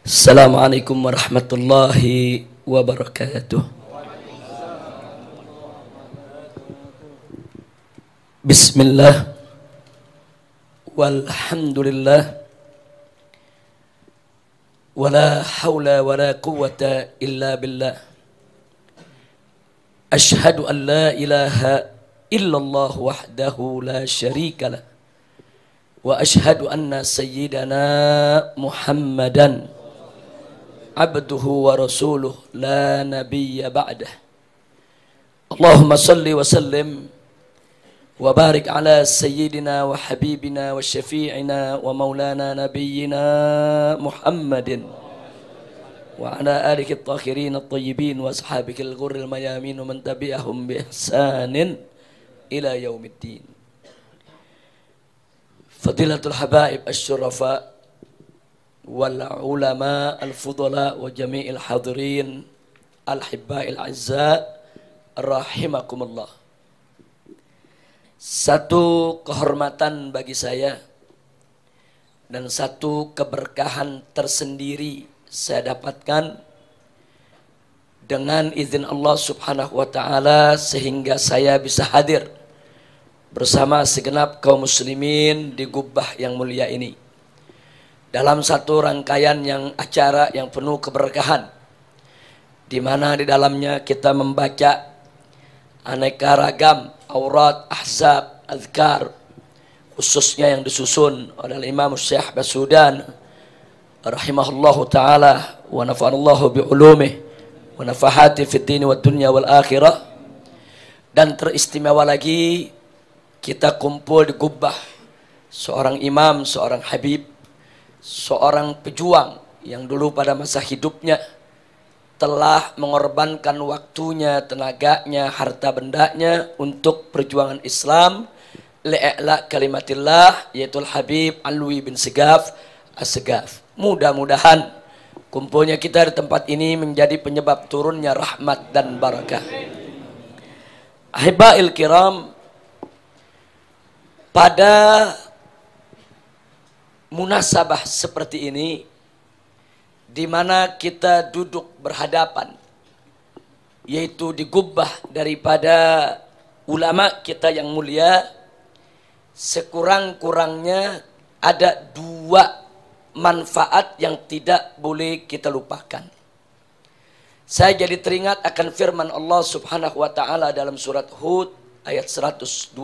Assalamualaikum warahmatullahi wabarakatuh. Bismillah walhamdulillah wala hawla wala quwwata illa billah. Ashhadu an la ilaha illallah wahdahu la syarika lah. Wa ashhadu anna sayyidana Muhammadan abduhu wa rasuluh la nabiyya ba'dah. Allahumma salli wa sallim wa barik ala sayyidina wa habibina wa syafi'ina wa maulana nabiyyina Muhammadin wa ala alihi at-tahirin at-tayyibin wa ashabihi al-ghurril mayamin wa man tabi'ahum bi ihsanin ila yaumiddin. Fadilatul habaib asy-syurafa wal ulama al-fudala wa jami'il hadirin al-hibba'il azza rahimakumullah. Satu kehormatan bagi saya dan satu keberkahan tersendiri saya dapatkan dengan izin Allah Subhanahu wa taala sehingga saya bisa hadir bersama segenap kaum muslimin di gubbah yang mulia ini dalam satu rangkaian yang acara yang penuh keberkahan, di mana di dalamnya kita membaca aneka ragam aurat, ahzab, azkar, khususnya yang disusun oleh Imam Syekh Basudan rahimahullahu taala wa nafa'allahu bi ulumih wa nafahati fid din wad dunya wal akhirah. Dan teristimewa lagi kita kumpul di gubbah seorang imam, seorang habib, seorang pejuang yang dulu pada masa hidupnya telah mengorbankan waktunya, tenaganya, harta bendanya untuk perjuangan Islam li'a'la kalimatillah, yaitu Habib Alwi bin Segaf As-Segaf. Mudah-mudahan kumpulnya kita di tempat ini menjadi penyebab turunnya rahmat dan barakah. Ahibba'il kiram, pada munasabah seperti ini, di mana kita duduk berhadapan, yaitu di gubbah daripada ulama kita yang mulia, sekurang-kurangnya ada dua manfaat yang tidak boleh kita lupakan. Saya jadi teringat akan firman Allah Subhanahu wa taala dalam surat Hud ayat 120.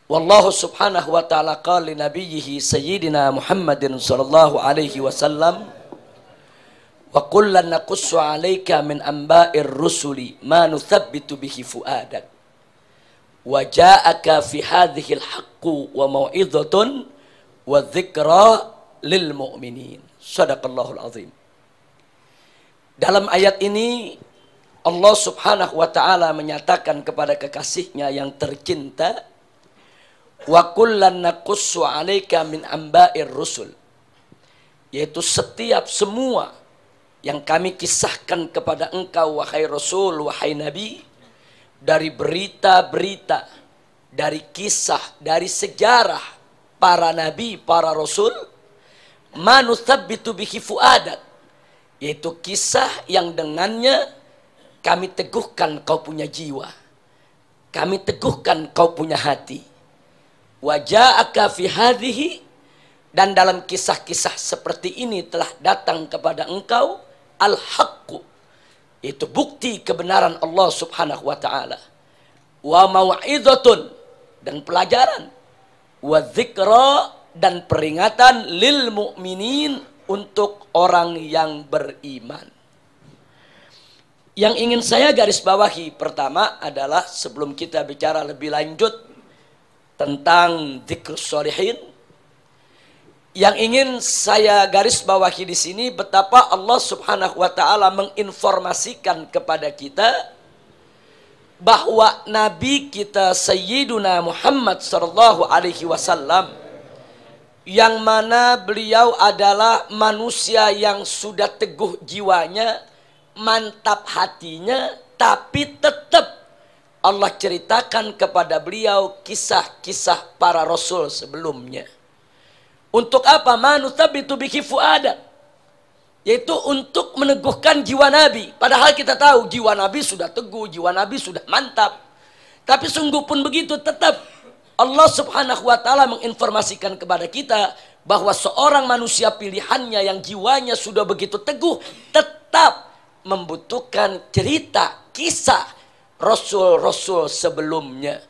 Wallahu subhanahu wa ta'ala qala li nabiyhi sayyidina Muhammadin sallallahu alaihi wasallam wa kullan naqussu 'alaika min anba'ir rusuli ma nuthabbitu bihi fu'adak wa ja'aka fi hadhihi al-haqqu wa mau'izatun wa dzikra lil mu'minin. Shadaqallahul azim. Dalam ayat ini Allah subhanahu wa ta'ala menyatakan kepada kekasihnya yang tercinta, wa kullan naqussu 'alaika min amba'ir rusul, yaitu setiap semua yang kami kisahkan kepada engkau wahai Rasul, wahai Nabi, dari berita-berita, dari kisah, dari sejarah para Nabi, para Rasul, manuthabbitu bihi fu'adak, yaitu kisah yang dengannya kami teguhkan kau punya jiwa, kami teguhkan kau punya hati. Waja'aka fi hadhihi, dan dalam kisah-kisah seperti ini telah datang kepada engkau al-haqqu, itu bukti kebenaran Allah Subhanahu wa taala, wa mau'izatun, dan pelajaran, wa dzikra, dan peringatan, lil mu'minin, untuk orang yang beriman. Yang ingin saya garis bawahi pertama adalah, sebelum kita bicara lebih lanjut tentang dzikrus sholihin, yang ingin saya garis bawahi di sini betapa Allah Subhanahu wa taala menginformasikan kepada kita bahwa Nabi kita Sayyiduna Muhammad sallallahu alaihi wasallam, yang mana beliau adalah manusia yang sudah teguh jiwanya, mantap hatinya, tapi tetap Allah ceritakan kepada beliau kisah-kisah para rasul sebelumnya. Untuk apa? Manutsabitu bihi fuada. Yaitu untuk meneguhkan jiwa Nabi. Padahal kita tahu jiwa Nabi sudah teguh, jiwa Nabi sudah mantap. Tapi sungguh pun begitu, tetap Allah subhanahu wa ta'ala menginformasikan kepada kita bahwa seorang manusia pilihannya yang jiwanya sudah begitu teguh tetap membutuhkan cerita, kisah rasul-rasul sebelumnya.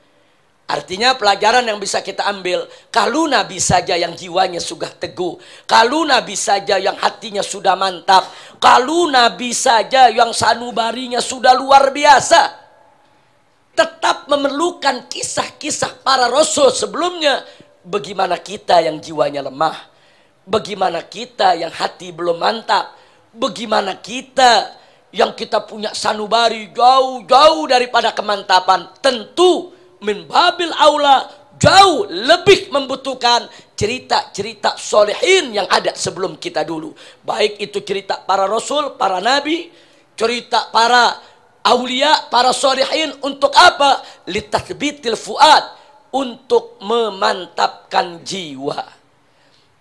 Artinya pelajaran yang bisa kita ambil, kalau Nabi saja yang jiwanya sudah teguh, kalau Nabi saja yang hatinya sudah mantap, kalau Nabi saja yang sanubarinya sudah luar biasa, tetap memerlukan kisah-kisah para rasul sebelumnya. Bagaimana kita yang jiwanya lemah? Bagaimana kita yang hati belum mantap? Bagaimana kita yang kita punya sanubari jauh-jauh daripada kemantapan? Tentu min babil aula jauh lebih membutuhkan cerita-cerita solehin yang ada sebelum kita dulu. Baik itu cerita para rasul, para nabi, cerita para aulia, para solehin. Untuk apa? Litathbitil fuad, untuk memantapkan jiwa.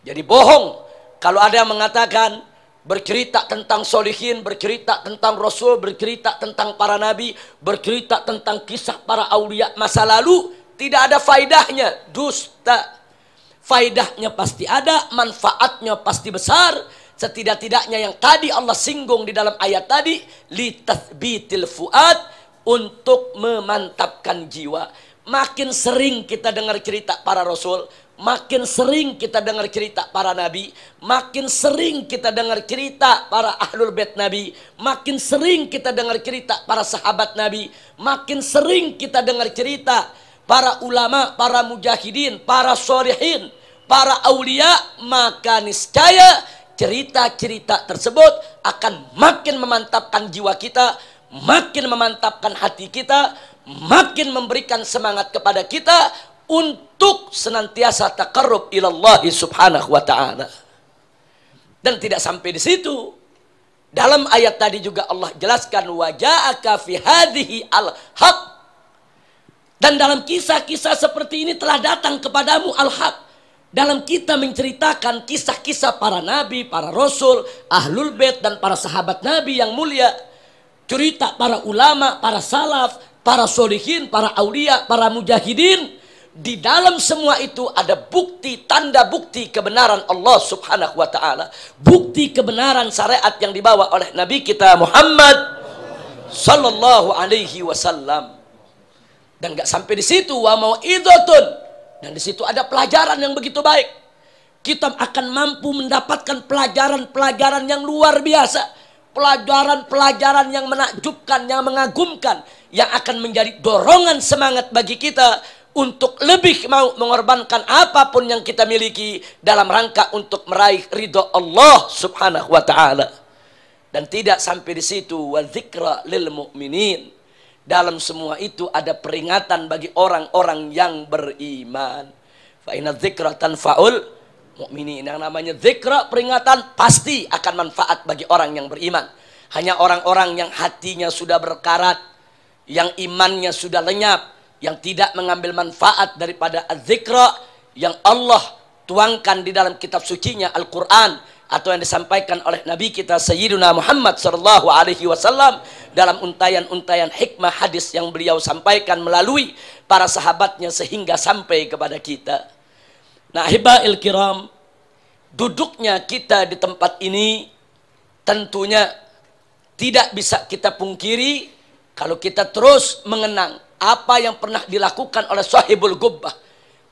Jadi bohong kalau ada yang mengatakan bercerita tentang solihin, bercerita tentang rasul, bercerita tentang para nabi, bercerita tentang kisah para aulia masa lalu, tidak ada faidahnya. Dusta. Faidahnya pasti ada, manfaatnya pasti besar. Setidak-tidaknya yang tadi Allah singgung di dalam ayat tadi, litathbitil fuad, untuk memantapkan jiwa. Makin sering kita dengar cerita para rasul, makin sering kita dengar cerita para nabi, makin sering kita dengar cerita para ahlul bait nabi, makin sering kita dengar cerita para sahabat nabi, makin sering kita dengar cerita para ulama, para mujahidin, para sholihin, para aulia, maka niscaya cerita-cerita tersebut akan makin memantapkan jiwa kita, makin memantapkan hati kita, makin memberikan semangat kepada kita untuk senantiasa taqarrub ilallahi subhanahu wa ta'ala. Dan tidak sampai di situ. Dalam ayat tadi juga Allah jelaskan wa ja'aka fi hadhihi al-haq. Dan dalam kisah-kisah seperti ini telah datang kepadamu al-haq. Dalam kita menceritakan kisah-kisah para nabi, para rasul, ahlul bait dan para sahabat nabi yang mulia, cerita para ulama, para salaf, para solihin, para aulia, para mujahidin. Di dalam semua itu ada bukti, tanda bukti kebenaran Allah subhanahu wa ta'ala. Bukti kebenaran syariat yang dibawa oleh Nabi kita Muhammad sallallahu alaihi wasallam. Dan gak sampai di situ, wa mau'idhatun. Dan di situ ada pelajaran yang begitu baik. Kita akan mampu mendapatkan pelajaran-pelajaran yang luar biasa. Pelajaran-pelajaran yang menakjubkan, yang mengagumkan, yang akan menjadi dorongan semangat bagi kita untuk lebih mau mengorbankan apapun yang kita miliki dalam rangka untuk meraih ridha Allah subhanahu wa ta'ala. Dan tidak sampai di situ, wa dzikra lil mu'minin. Dalam semua itu ada peringatan bagi orang-orang yang beriman. Fa inna dzikra tanfa'ul mu'minin. Yang namanya dzikra, peringatan, pasti akan manfaat bagi orang yang beriman. Hanya orang-orang yang hatinya sudah berkarat, yang imannya sudah lenyap, yang tidak mengambil manfaat daripada az-zikra yang Allah tuangkan di dalam kitab sucinya Al-Quran, atau yang disampaikan oleh Nabi kita Sayyiduna Muhammad sallallahu alaihi wasallam dalam untayan-untayan hikmah hadis yang beliau sampaikan melalui para sahabatnya sehingga sampai kepada kita. Nah, ahibail kiram, duduknya kita di tempat ini tentunya tidak bisa kita pungkiri kalau kita terus mengenang apa yang pernah dilakukan oleh Sahibul Gubbah,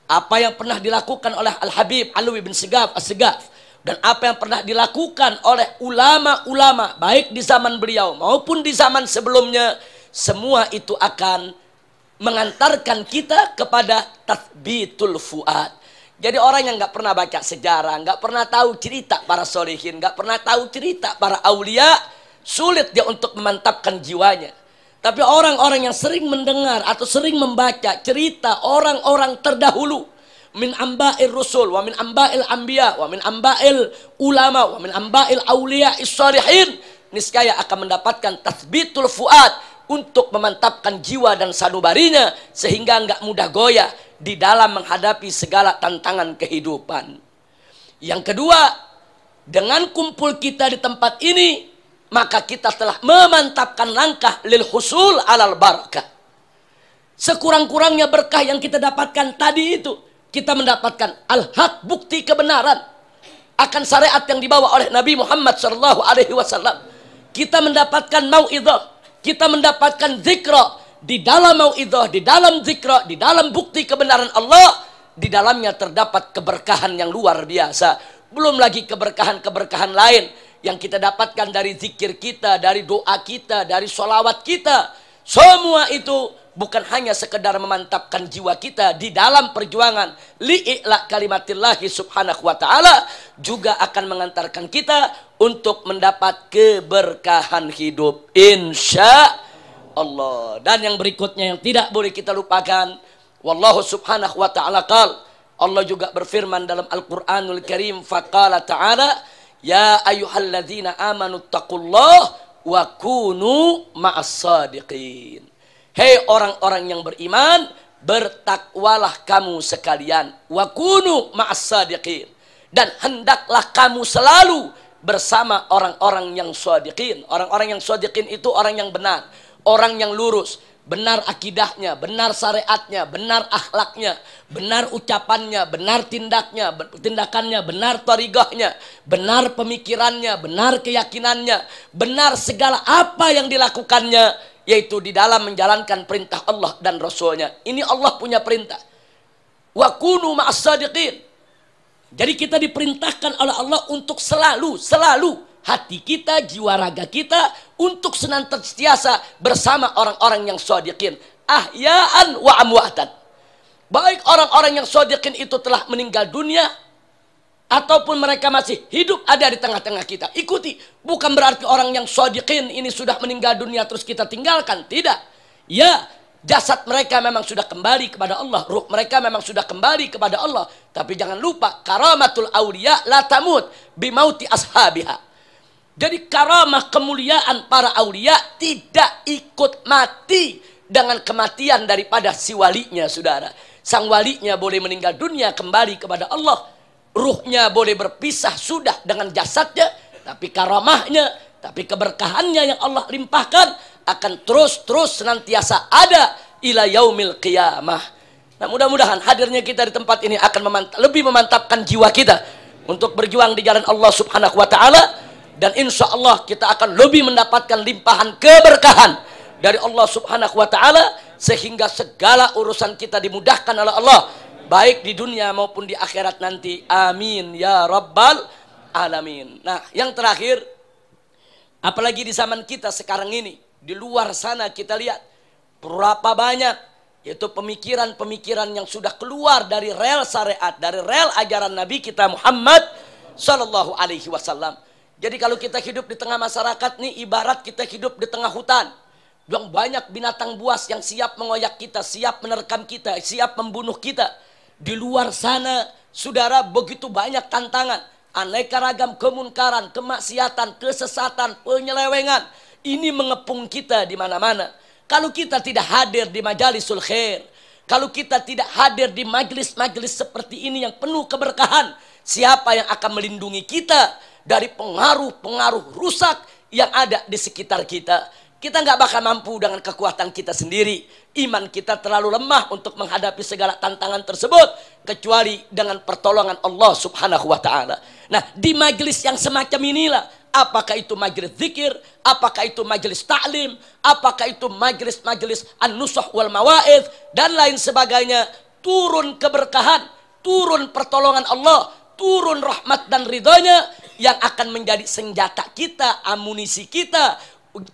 apa yang pernah dilakukan oleh Al-Habib Alwi bin Sigaf As-Sigaf, dan apa yang pernah dilakukan oleh ulama-ulama baik di zaman beliau maupun di zaman sebelumnya. Semua itu akan mengantarkan kita kepada tathbitul fuad. Jadi orang yang nggak pernah baca sejarah, nggak pernah tahu cerita para solihin, nggak pernah tahu cerita para aulia, sulit dia untuk memantapkan jiwanya. Tapi orang-orang yang sering mendengar atau sering membaca cerita orang-orang terdahulu, min amba'il rusul, wa min amba'il anbiya, wa min amba'il ulama, wa min amba'il aulia is-salihin, niscaya akan mendapatkan tathbitul fuad, untuk memantapkan jiwa dan sanubarinya sehingga nggak mudah goyah di dalam menghadapi segala tantangan kehidupan. Yang kedua, dengan kumpul kita di tempat ini, maka kita telah memantapkan langkah lil husul alal barakah. Sekurang-kurangnya berkah yang kita dapatkan tadi itu, kita mendapatkan al-haq, bukti kebenaran akan syariat yang dibawa oleh Nabi Muhammad SAW. Kita mendapatkan mau'idhah, kita mendapatkan zikra. Di dalam mau'idhah, di dalam zikra, di dalam bukti kebenaran Allah, di dalamnya terdapat keberkahan yang luar biasa. Belum lagi keberkahan-keberkahan lain yang kita dapatkan dari zikir kita, dari doa kita, dari sholawat kita. Semua itu bukan hanya sekedar memantapkan jiwa kita di dalam perjuangan li'i'la kalimatillahi subhanahu wa ta'ala, juga akan mengantarkan kita untuk mendapat keberkahan hidup insya Allah. Dan yang berikutnya yang tidak boleh kita lupakan, wallahu subhanahu wa ta'ala qal, Allah juga berfirman dalam Al-Quranul Karim, faqala ta'ala, ya ayyuhalladzina amanu taqullah wa kunu ma'as sadiqin. Hei orang-orang yang beriman, bertakwalah kamu sekalian. Wa kunu ma'as sadiqin. Dan hendaklah kamu selalu bersama orang-orang yang shadiqin. Orang-orang yang shadiqin itu orang yang benar, orang yang lurus, benar akidahnya, benar syariatnya, benar akhlaknya, benar ucapannya, benar tindakannya, benar tarigahnya, benar pemikirannya, benar keyakinannya, benar segala apa yang dilakukannya, yaitu di dalam menjalankan perintah Allah dan Rasulnya. Ini Allah punya perintah. Wa kunu ma'as sadiqin. Jadi kita diperintahkan oleh Allah untuk selalu hati kita, jiwa raga kita untuk senantiasa bersama orang-orang yang shadiqin, ahya'an wa amwatan. Baik orang-orang yang shadiqin itu telah meninggal dunia ataupun mereka masih hidup ada di tengah-tengah kita. Ikuti, bukan berarti orang yang shadiqin ini sudah meninggal dunia terus kita tinggalkan, tidak. Ya, jasad mereka memang sudah kembali kepada Allah, ruh mereka memang sudah kembali kepada Allah, tapi jangan lupa karamatul auliya la tamut bimauti ashabiha. Jadi karamah kemuliaan para aulia tidak ikut mati dengan kematian daripada si walinya, saudara. Sang walinya boleh meninggal dunia kembali kepada Allah, ruhnya boleh berpisah sudah dengan jasadnya, tapi karamahnya, tapi keberkahannya yang Allah limpahkan akan terus senantiasa ada ila yaumil qiyamah. Nah, mudah-mudahan hadirnya kita di tempat ini akan lebih memantapkan jiwa kita untuk berjuang di jalan Allah Subhanahu wa taala. Dan insya Allah kita akan lebih mendapatkan limpahan keberkahan dari Allah Subhanahu wa ta'ala, sehingga segala urusan kita dimudahkan oleh Allah, baik di dunia maupun di akhirat nanti. Amin ya rabbal alamin. Nah, yang terakhir, apalagi di zaman kita sekarang ini, di luar sana kita lihat berapa banyak yaitu pemikiran-pemikiran yang sudah keluar dari rel syariat, dari rel ajaran Nabi kita Muhammad sallallahu alaihi wasallam. Jadi kalau kita hidup di tengah masyarakat nih, ibarat kita hidup di tengah hutan. Yang banyak binatang buas yang siap mengoyak kita, siap menerkam kita, siap membunuh kita. Di luar sana, saudara, begitu banyak tantangan. Aneka ragam kemunkaran, kemaksiatan, kesesatan, penyelewengan. Ini mengepung kita di mana-mana. Kalau kita tidak hadir di majalisul khair, kalau kita tidak hadir di majelis-majelis seperti ini yang penuh keberkahan, siapa yang akan melindungi kita dari pengaruh-pengaruh rusak yang ada di sekitar kita? Kita nggak bakal mampu dengan kekuatan kita sendiri. Iman kita terlalu lemah untuk menghadapi segala tantangan tersebut, kecuali dengan pertolongan Allah Subhanahu wa ta'ala. Nah, di majelis yang semacam inilah, apakah itu majelis zikir, apakah itu majelis ta'lim, apakah itu majelis-majelis an-nusuh wal mawa'idh, dan lain sebagainya, turun keberkahan, turun pertolongan Allah, turun rahmat dan ridhonya yang akan menjadi senjata kita, amunisi kita,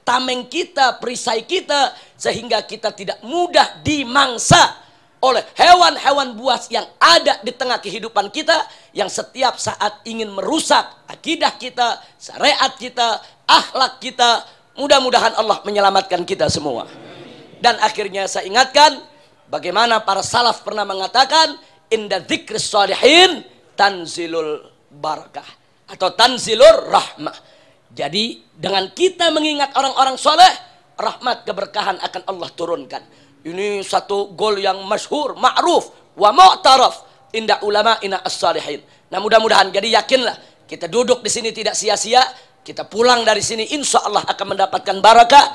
tameng kita, perisai kita, sehingga kita tidak mudah dimangsa oleh hewan-hewan buas yang ada di tengah kehidupan kita, yang setiap saat ingin merusak akidah kita, syariat kita, akhlak kita. Mudah-mudahan Allah menyelamatkan kita semua. Dan akhirnya saya ingatkan bagaimana para salaf pernah mengatakan, inda dzikris shalihin tanzilul barakah atau tanzilur rahmah. Jadi dengan kita mengingat orang-orang soleh, rahmat, keberkahan akan Allah turunkan. Ini satu gol yang masyhur, ma'ruf, wa mu'taraf inda ulama'ina as-salihin. Nah, mudah-mudahan, jadi yakinlah, kita duduk di sini tidak sia-sia, kita pulang dari sini insya Allah akan mendapatkan barakah,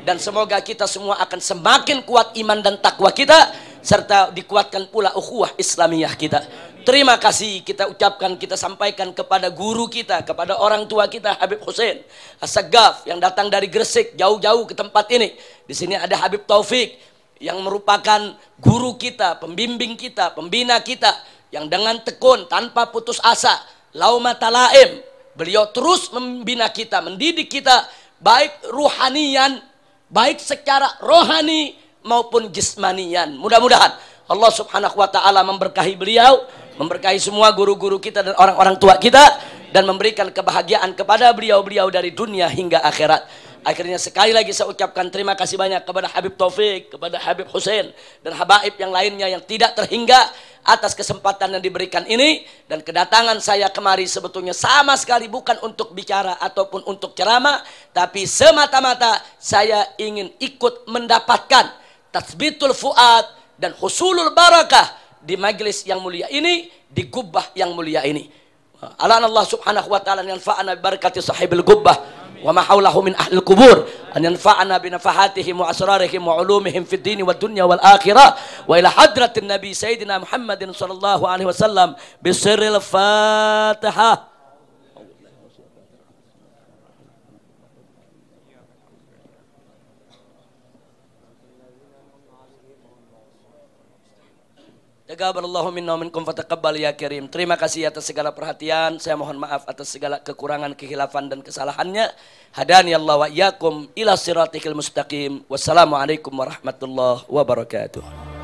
dan semoga kita semua akan semakin kuat iman dan takwa kita, serta dikuatkan pula ukhuwah Islamiyah kita. Terima kasih kita ucapkan, kita sampaikan kepada guru kita, kepada orang tua kita Habib Hussein As-Saggaf yang datang dari Gresik jauh-jauh ke tempat ini. Di sini ada Habib Taufik yang merupakan guru kita, pembimbing kita, pembina kita, yang dengan tekun tanpa putus asa, laumata laim, beliau terus membina kita, mendidik kita baik ruhanian, baik secara rohani maupun jismanian. Mudah-mudahan Allah Subhanahu wa taala memberkahi beliau, memberkahi semua guru-guru kita dan orang-orang tua kita, dan memberikan kebahagiaan kepada beliau-beliau dari dunia hingga akhirat. Akhirnya sekali lagi saya ucapkan terima kasih banyak kepada Habib Taufik, kepada Habib Hussein, dan habaib yang lainnya yang tidak terhingga atas kesempatan yang diberikan ini. Dan kedatangan saya kemari sebetulnya sama sekali bukan untuk bicara ataupun untuk ceramah, tapi semata-mata saya ingin ikut mendapatkan tatsbitul fuad dan husulul barakah di majlis yang mulia ini, di gubbah yang mulia ini. Alan Allah Subhanahu wa taala yanfa'ana bi barakati sahibil gubbah wa ma haulahu min ahlil kubur, an yanfa'ana bi nafahatihim wa asrarihim wa ulumihim fid dini wad dunya wal akhirah, wa ila hadratin nabi sayyidina Muhammadin sallallahu alaihi wasallam bi sirril Fatihah. Taqabbalallahu minna wa minkum fataqabbal ya karim. Terima kasih atas segala perhatian. Saya mohon maaf atas segala kekurangan, kehilafan dan kesalahannya. Hadani Allah wa iyyakum ila siratikal mustaqim. Wassalamualaikum warahmatullahi wabarakatuh.